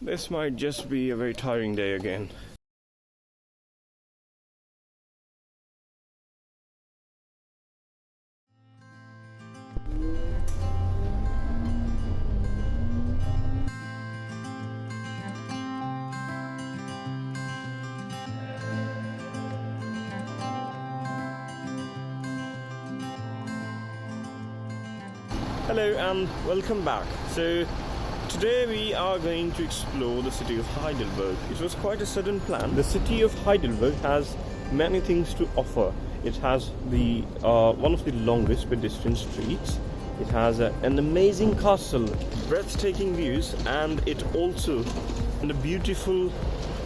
This might just be a very tiring day again. Hello and welcome back. So today we are going to explore the city of Heidelberg. It was quite a sudden plan. The city of Heidelberg has many things to offer. It has the one of the longest pedestrian streets. It has an amazing castle, breathtaking views, and it also and a beautiful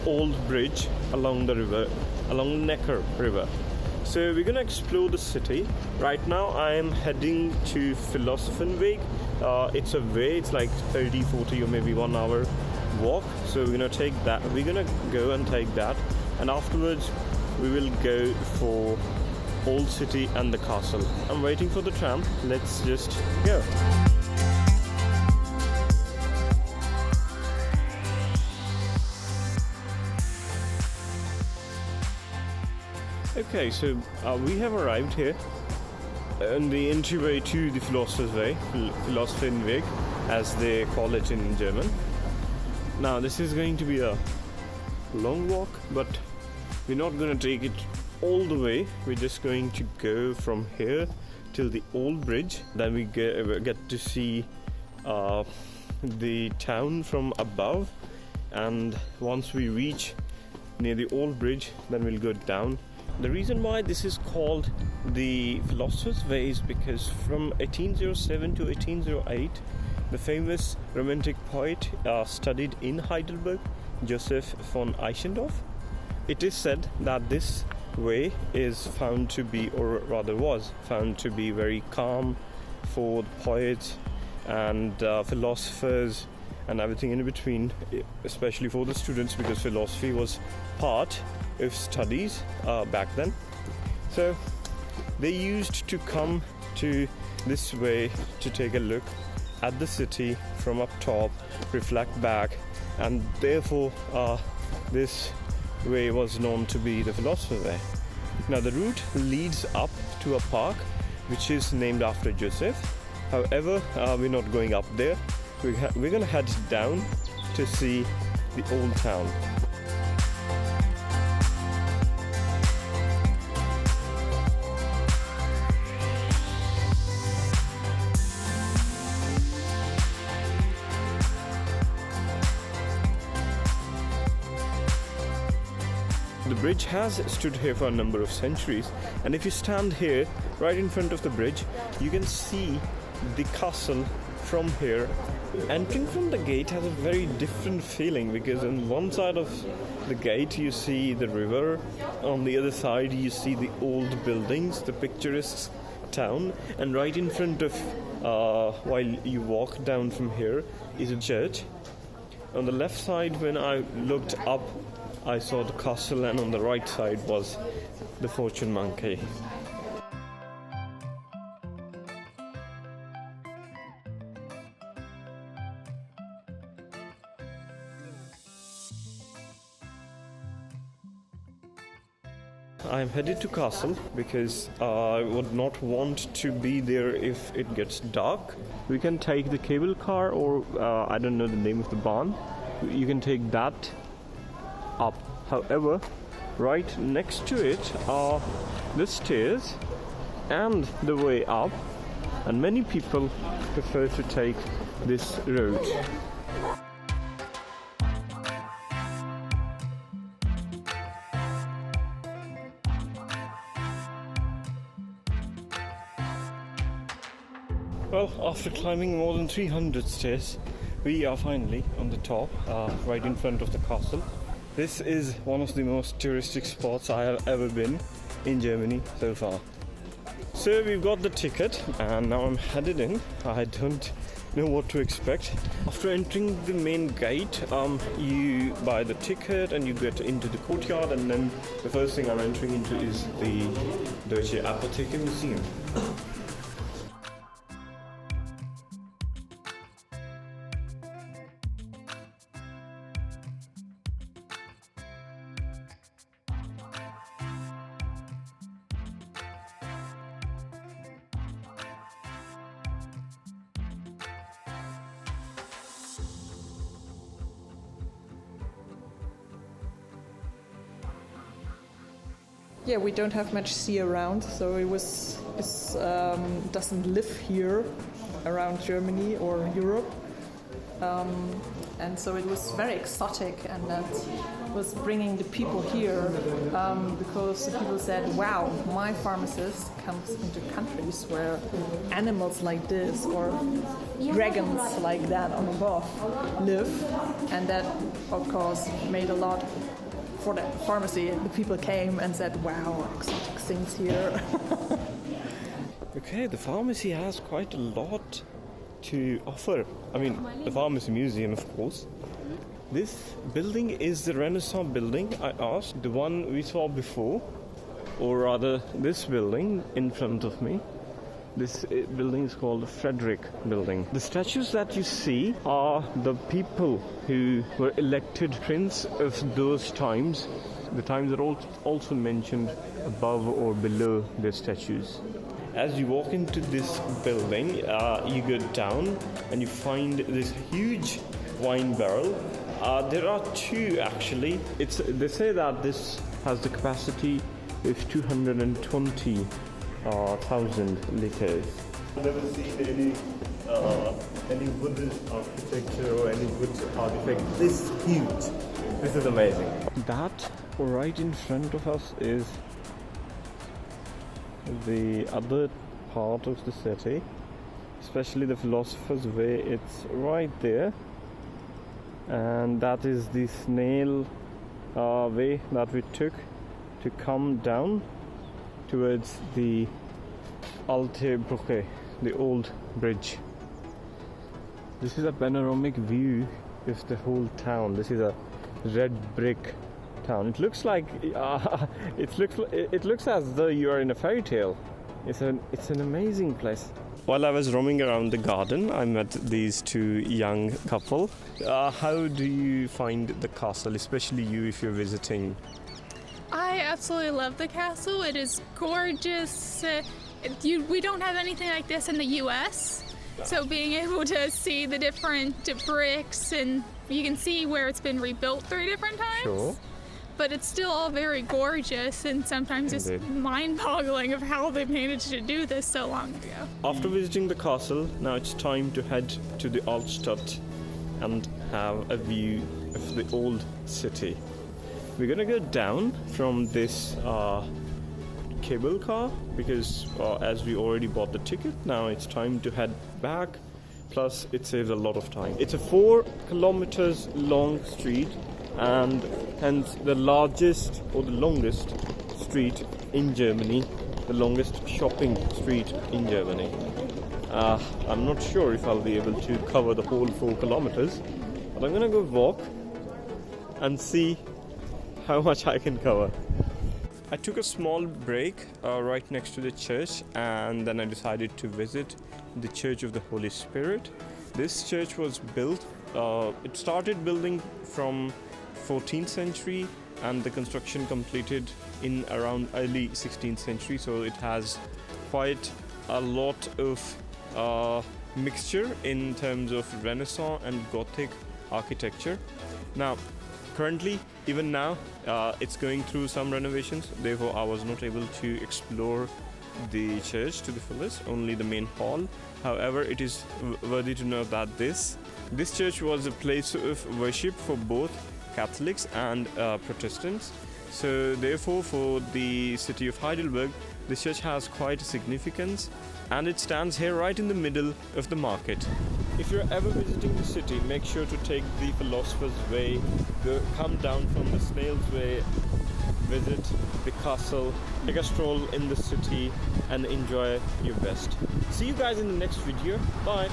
old bridge along the river, along the Neckar River. So we're gonna explore the city. Right now I am heading to Philosophenweg. It's a way, it's like 30, 40 or maybe 1 hour walk. So we're gonna take that. We're gonna go and take that, and afterwards we will go for Old City and the castle. I'm waiting for the tram. Let's just go. Okay, so we have arrived here on the entryway to the Philosopher's Way, Philosophenweg, as they call it in German. Now, this is going to be a long walk, but we're not going to take it all the way. We're just going to go from here till the old bridge. Then we get to see the town from above, and once we reach near the old bridge, then we'll go down. The reason why this is called the Philosopher's Way is because from 1807 to 1808, the famous Romantic poet studied in Heidelberg, Joseph von Eichendorff. It is said that this way is found to be, or rather was found to be, very calm for the poets and philosophers and everything in between, especially for the students, because philosophy was part of studies back then. So they used to come to this way to take a look at the city from up top, reflect back, and therefore this way was known to be the Philosopher's Way. Now the route leads up to a park which is named after Joseph. However, we're not going up there. We're gonna head down to see the old town. The bridge has stood here for a number of centuries, and if you stand here right in front of the bridge, you can see the castle from here. Entering from the gate has a very different feeling, because on one side of the gate you see the river, on the other side you see the old buildings, the picturesque town, and right in front of, while you walk down from here, is a church. On the left side, when I looked up, I saw the castle, and on the right side was the fortune monkey. I am headed to castle because I would not want to be there if it gets dark. We can take the cable car, or I don't know the name of the barn. You can take that up. However, right next to it are the stairs and the way up, and many people prefer to take this road. Well, after climbing more than 300 stairs, we are finally on the top, right in front of the castle. This is one of the most touristic spots I have ever been in Germany so far. So we've got the ticket, and now I'm headed in. I don't know what to expect. After entering the main gate, you buy the ticket and you get into the courtyard, and then the first thing I'm entering into is the Deutsche Apotheke Museum. yeah, we don't have much sea around, so it doesn't live here around Germany or Europe. And so it was very exotic, and that was bringing the people here because the people said, wow, my pharmacist comes into countries where animals like this or dragons like that on above live, and that of course made a lot for the pharmacy. The people came and said, wow, exotic things here. Okay, the pharmacy has quite a lot to offer. I mean, the pharmacy museum, of course. This building is the Renaissance building, I asked. The one we saw before, or rather this building in front of me. This building is called the Frederick building. The statues that you see are the people who were elected prince of those times. The times are also mentioned above or below their statues. As you walk into this building, you go down and you find this huge wine barrel. There are two actually. They say that this has the capacity of 220,000 liters. I've never seen any wooden architecture or any wood artifact this huge. This is amazing. That right in front of us is the other part of the city, especially the Philosopher's Way. It's right there, and that is the snail way that we took to come down towards the Alte Brücke, the old bridge. This is a panoramic view of the whole town. This is a red brick town. It looks like it looks as though you are in a fairy tale. It's an amazing place. While I was roaming around the garden, I met these two young couple. How do you find the castle, especially you if you're visiting? I absolutely love the castle. It is gorgeous. We don't have anything like this in the U.S., so being able to see the different bricks, and you can see where it's been rebuilt 3 different times. Sure. But it's still all very gorgeous, and sometimes it's mind-boggling of how they managed to do this so long ago. After visiting the castle, now it's time to head to the Altstadt and have a view of the old city. We're gonna go down from this cable car because as we already bought the ticket, now it's time to head back. Plus, it saves a lot of time. It's a 4 kilometers long street, and hence the largest or the longest street in Germany, the longest shopping street in Germany. I'm not sure if I'll be able to cover the whole 4 kilometers, but I'm gonna go walk and see how much I can cover. I took a small break right next to the church, and then I decided to visit the Church of the Holy Spirit. This church was built, it started building from 14th century, and the construction completed in around early 16th century, so it has quite a lot of mixture in terms of Renaissance and Gothic architecture. Now, currently, even now, it's going through some renovations, therefore I was not able to explore the church to the fullest, only the main hall. However, it is worthy to know that this church was a place of worship for both Catholics and Protestants. So therefore, for the city of Heidelberg, this church has quite a significance, and it stands here right in the middle of the market. If you're ever visiting the city, make sure to take the Philosopher's Way, come down from the Snail's Way, visit the castle, take a stroll in the city, and enjoy your best. See you guys in the next video. Bye!